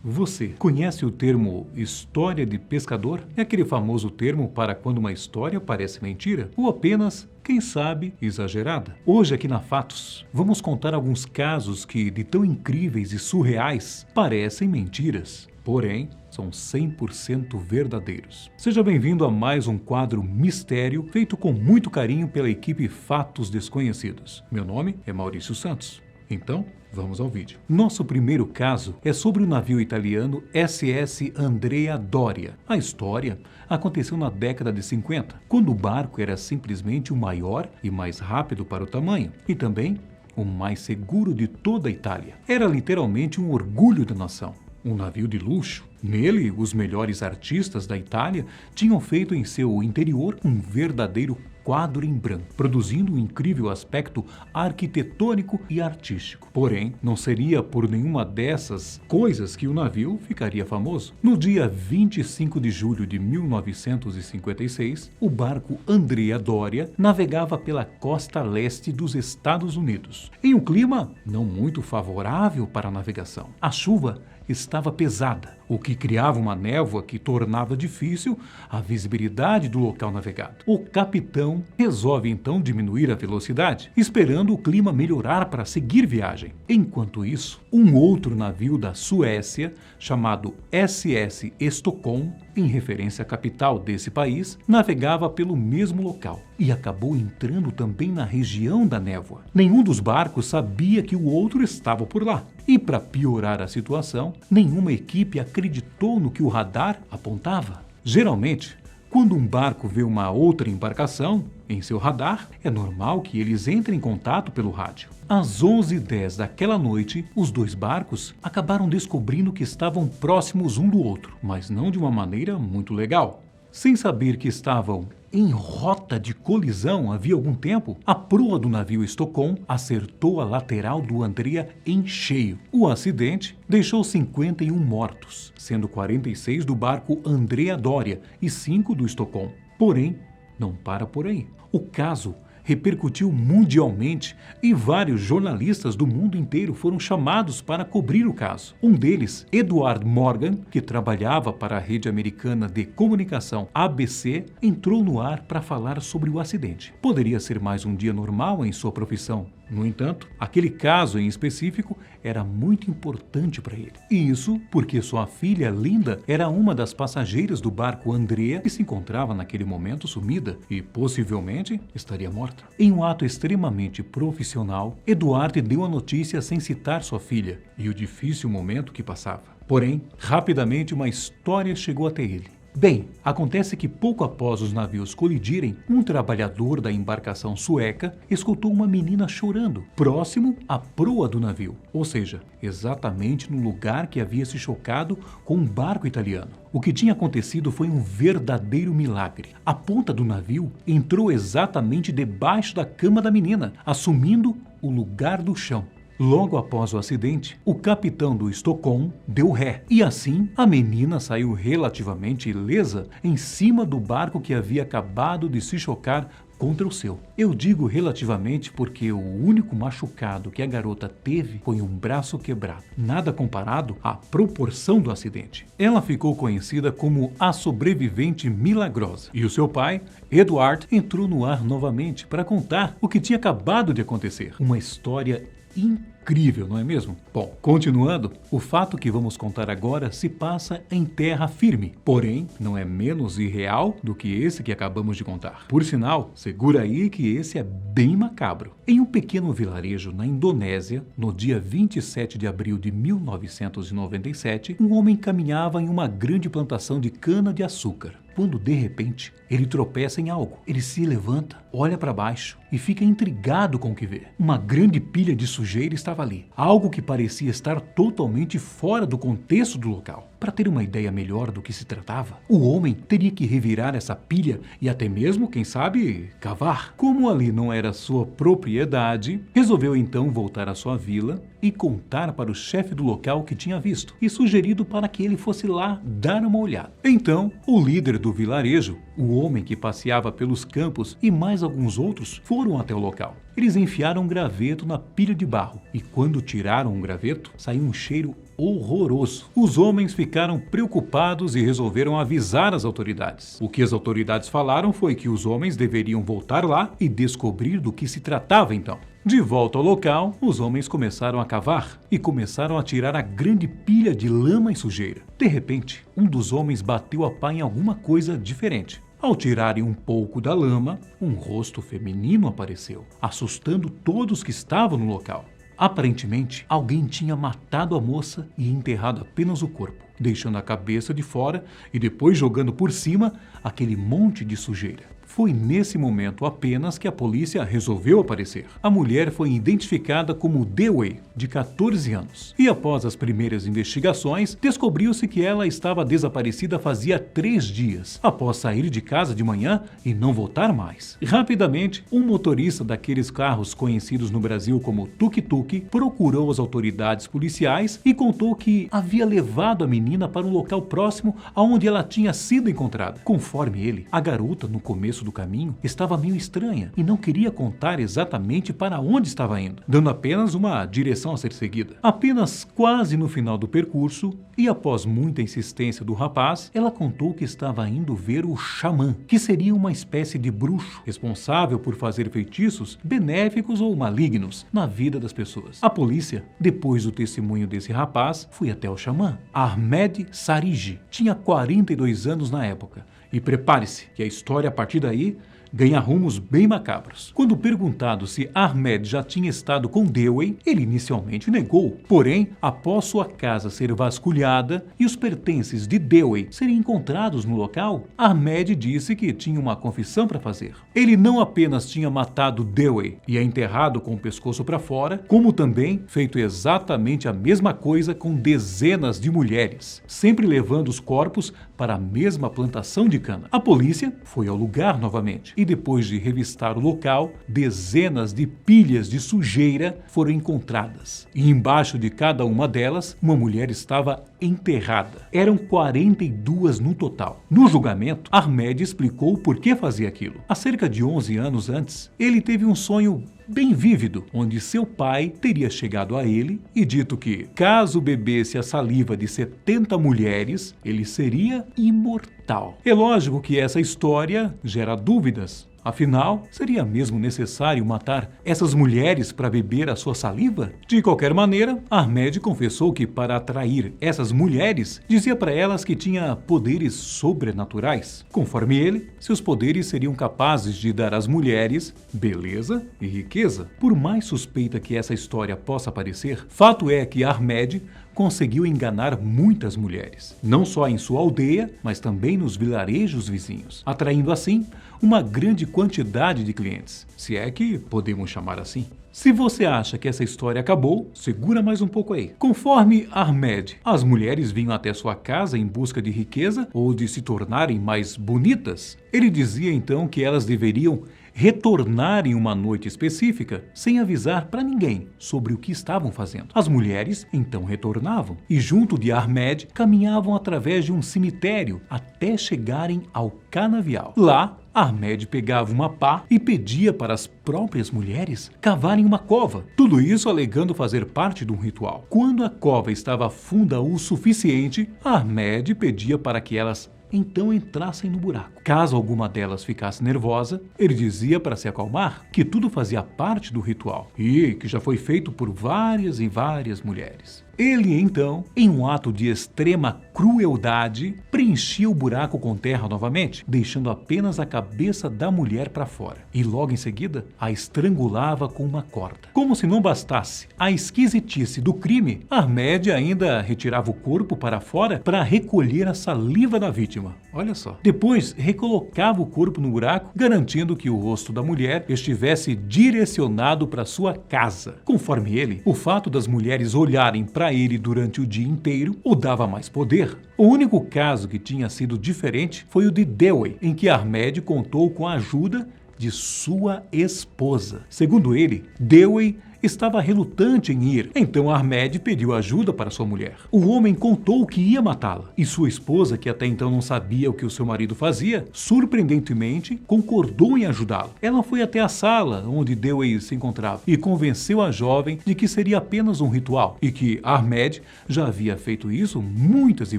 Você conhece o termo história de pescador? É aquele famoso termo para quando uma história parece mentira ou apenas, quem sabe, exagerada. Hoje aqui na Fatos, vamos contar alguns casos que, de tão incríveis e surreais, parecem mentiras. Porém, são 100% verdadeiros. Seja bem-vindo a mais um quadro Mistério, feito com muito carinho pela equipe Fatos Desconhecidos. Meu nome é Maurício Santos. Então, vamos ao vídeo. Nosso primeiro caso é sobre o navio italiano SS Andrea Doria. A história aconteceu na década de 50, quando o barco era simplesmente o maior e mais rápido para o tamanho, e também o mais seguro de toda a Itália. Era literalmente um orgulho da nação. Um navio de luxo. Nele, os melhores artistas da Itália tinham feito em seu interior um verdadeiro quadro em branco, produzindo um incrível aspecto arquitetônico e artístico. Porém, não seria por nenhuma dessas coisas que o navio ficaria famoso. No dia 25 de julho de 1956, o barco Andrea Doria navegava pela costa leste dos Estados Unidos, em um clima não muito favorável para a navegação. A chuva estava pesada, o que criava uma névoa que tornava difícil a visibilidade do local navegado. O capitão resolve então diminuir a velocidade, esperando o clima melhorar para seguir viagem. Enquanto isso, um outro navio da Suécia, chamado SS Stockholm, em referência à capital desse país, navegava pelo mesmo local e acabou entrando também na região da névoa. Nenhum dos barcos sabia que o outro estava por lá. E para piorar a situação, nenhuma equipe acreditou no que o radar apontava. Geralmente, quando um barco vê uma outra embarcação em seu radar, é normal que eles entrem em contato pelo rádio. Às 11h10 daquela noite, os dois barcos acabaram descobrindo que estavam próximos um do outro, mas não de uma maneira muito legal. Sem saber que estavam em rota de colisão havia algum tempo, a proa do navio Stockholm acertou a lateral do Andrea em cheio. O acidente deixou 51 mortos, sendo 46 do barco Andrea Doria e 5 do Stockholm. Porém, não para por aí. O caso repercutiu mundialmente e vários jornalistas do mundo inteiro foram chamados para cobrir o caso. Um deles, Edward Morgan, que trabalhava para a rede americana de comunicação ABC, entrou no ar para falar sobre o acidente. Poderia ser mais um dia normal em sua profissão. No entanto, aquele caso em específico era muito importante para ele. E isso porque sua filha Linda era uma das passageiras do barco Andrea que se encontrava naquele momento sumida e possivelmente estaria morta. Em um ato extremamente profissional, Eduardo deu a notícia sem citar sua filha e o difícil momento que passava. Porém, rapidamente uma história chegou até ele. Bem, acontece que pouco após os navios colidirem, um trabalhador da embarcação sueca escutou uma menina chorando, próximo à proa do navio, ou seja, exatamente no lugar que havia se chocado com um barco italiano. O que tinha acontecido foi um verdadeiro milagre. A ponta do navio entrou exatamente debaixo da cama da menina, assumindo o lugar do chão. Logo após o acidente, o capitão do Stockholm deu ré e assim a menina saiu relativamente ilesa em cima do barco que havia acabado de se chocar contra o seu. Eu digo relativamente porque o único machucado que a garota teve foi um braço quebrado, nada comparado à proporção do acidente. Ela ficou conhecida como a sobrevivente milagrosa e o seu pai, Edward, entrou no ar novamente para contar o que tinha acabado de acontecer. Uma história incrível, não é mesmo? Bom, continuando, o fato que vamos contar agora se passa em terra firme, porém não é menos irreal do que esse que acabamos de contar. Por sinal, segura aí que esse é bem macabro. Em um pequeno vilarejo na Indonésia, no dia 27 de abril de 1997, um homem caminhava em uma grande plantação de cana-de-açúcar, quando de repente ele tropeça em algo. Ele se levanta, olha para baixo e fica intrigado com o que vê. Uma grande pilha de sujeira estava ali, algo que parecia estar totalmente fora do contexto do local. Para ter uma ideia melhor do que se tratava, o homem teria que revirar essa pilha e até mesmo, quem sabe, cavar. Como ali não era sua propriedade, resolveu então voltar à sua vila e contar para o chefe do local o que tinha visto e sugerido para que ele fosse lá dar uma olhada. Então, o líder do do vilarejo, o homem que passeava pelos campos e mais alguns outros foram até o local. Eles enfiaram um graveto na pilha de barro e quando tiraram o graveto, saiu um cheiro horroroso. Os homens ficaram preocupados e resolveram avisar as autoridades. O que as autoridades falaram foi que os homens deveriam voltar lá e descobrir do que se tratava então. De volta ao local, os homens começaram a cavar e começaram a tirar a grande pilha de lama e sujeira. De repente, um dos homens bateu a pá em alguma coisa diferente. Ao tirarem um pouco da lama, um rosto feminino apareceu, assustando todos que estavam no local. Aparentemente, alguém tinha matado a moça e enterrado apenas o corpo, deixando a cabeça de fora e depois jogando por cima aquele monte de sujeira. Foi nesse momento apenas que a polícia resolveu aparecer. A mulher foi identificada como Dewey, de 14 anos. E após as primeiras investigações, descobriu-se que ela estava desaparecida fazia 3 dias, após sair de casa de manhã e não voltar mais. Rapidamente, um motorista daqueles carros conhecidos no Brasil como tuk-tuk procurou as autoridades policiais e contou que havia levado a menina para um local próximo aonde ela tinha sido encontrada. Conforme ele, a garota, no começo do caminho, estava meio estranha e não queria contar exatamente para onde estava indo, dando apenas uma direção a ser seguida. Apenas quase no final do percurso, e após muita insistência do rapaz, ela contou que estava indo ver o xamã, que seria uma espécie de bruxo, responsável por fazer feitiços benéficos ou malignos na vida das pessoas. A polícia, depois do testemunho desse rapaz, foi até o xamã. Ahmed Sariji tinha 42 anos na época. E prepare-se, que a história a partir daí ganha rumos bem macabros. Quando perguntado se Ahmed já tinha estado com Dewey, ele inicialmente negou. Porém, após sua casa ser vasculhada e os pertences de Dewey serem encontrados no local, Ahmed disse que tinha uma confissão para fazer. Ele não apenas tinha matado Dewey e a enterrado com o pescoço para fora, como também feito exatamente a mesma coisa com dezenas de mulheres, sempre levando os corpos para a mesma plantação de cana. A polícia foi ao lugar novamente e depois de revistar o local, dezenas de pilhas de sujeira foram encontradas. E embaixo de cada uma delas, uma mulher estava enterrada. Eram 42 no total. No julgamento, Ahmed explicou por que fazia aquilo. Há cerca de 11 anos antes, ele teve um sonho bem vívido, onde seu pai teria chegado a ele e dito que, caso bebesse a saliva de 70 mulheres, ele seria imortal. É lógico que essa história gera dúvidas. Afinal, seria mesmo necessário matar essas mulheres para beber a sua saliva? De qualquer maneira, Ahmed confessou que para atrair essas mulheres, dizia para elas que tinha poderes sobrenaturais. Conforme ele, seus poderes seriam capazes de dar às mulheres beleza e riqueza. Por mais suspeita que essa história possa parecer, fato é que Ahmed conseguiu enganar muitas mulheres, não só em sua aldeia, mas também nos vilarejos vizinhos, atraindo assim uma grande quantidade de clientes, se é que podemos chamar assim. Se você acha que essa história acabou, segura mais um pouco aí. Conforme Ahmed, as mulheres vinham até sua casa em busca de riqueza ou de se tornarem mais bonitas. Ele dizia então que elas deveriam retornar em uma noite específica sem avisar para ninguém sobre o que estavam fazendo. As mulheres então retornavam e junto de Ahmed caminhavam através de um cemitério até chegarem ao canavial. Lá, Ahmed pegava uma pá e pedia para as próprias mulheres cavarem uma cova. Tudo isso alegando fazer parte de um ritual. Quando a cova estava funda o suficiente, Ahmed pedia para que elas então entrassem no buraco. Caso alguma delas ficasse nervosa, ele dizia para se acalmar que tudo fazia parte do ritual e que já foi feito por várias e várias mulheres. Ele, então, em um ato de extrema crueldade, preenchia o buraco com terra novamente, deixando apenas a cabeça da mulher para fora. E logo em seguida, a estrangulava com uma corda. Como se não bastasse a esquisitice do crime, Ahmed ainda retirava o corpo para fora para recolher a saliva da vítima. Olha só. Depois, recolocava o corpo no buraco, garantindo que o rosto da mulher estivesse direcionado para sua casa. Conforme ele, o fato das mulheres olharem para ele durante o dia inteiro o dava mais poder. O único caso que tinha sido diferente foi o de Dewey, em que Ahmed contou com a ajuda de sua esposa. Segundo ele, Dewey estava relutante em ir. Então Ahmed pediu ajuda para sua mulher. O homem contou que ia matá-la e sua esposa, que até então não sabia o que o seu marido fazia, surpreendentemente concordou em ajudá-lo. Ela foi até a sala onde Dewey se encontrava e convenceu a jovem de que seria apenas um ritual e que Ahmed já havia feito isso muitas e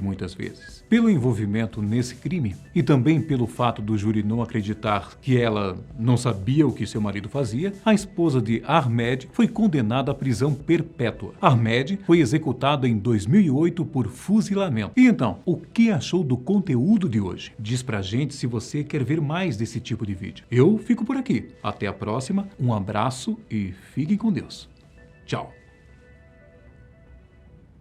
muitas vezes. Pelo envolvimento nesse crime e também pelo fato do júri não acreditar que ela não sabia o que seu marido fazia, a esposa de Ahmed foi condenada à prisão perpétua. Ahmed foi executado em 2008 por fuzilamento. E então, o que achou do conteúdo de hoje? Diz pra gente se você quer ver mais desse tipo de vídeo. Eu fico por aqui. Até a próxima, um abraço e fiquem com Deus. Tchau.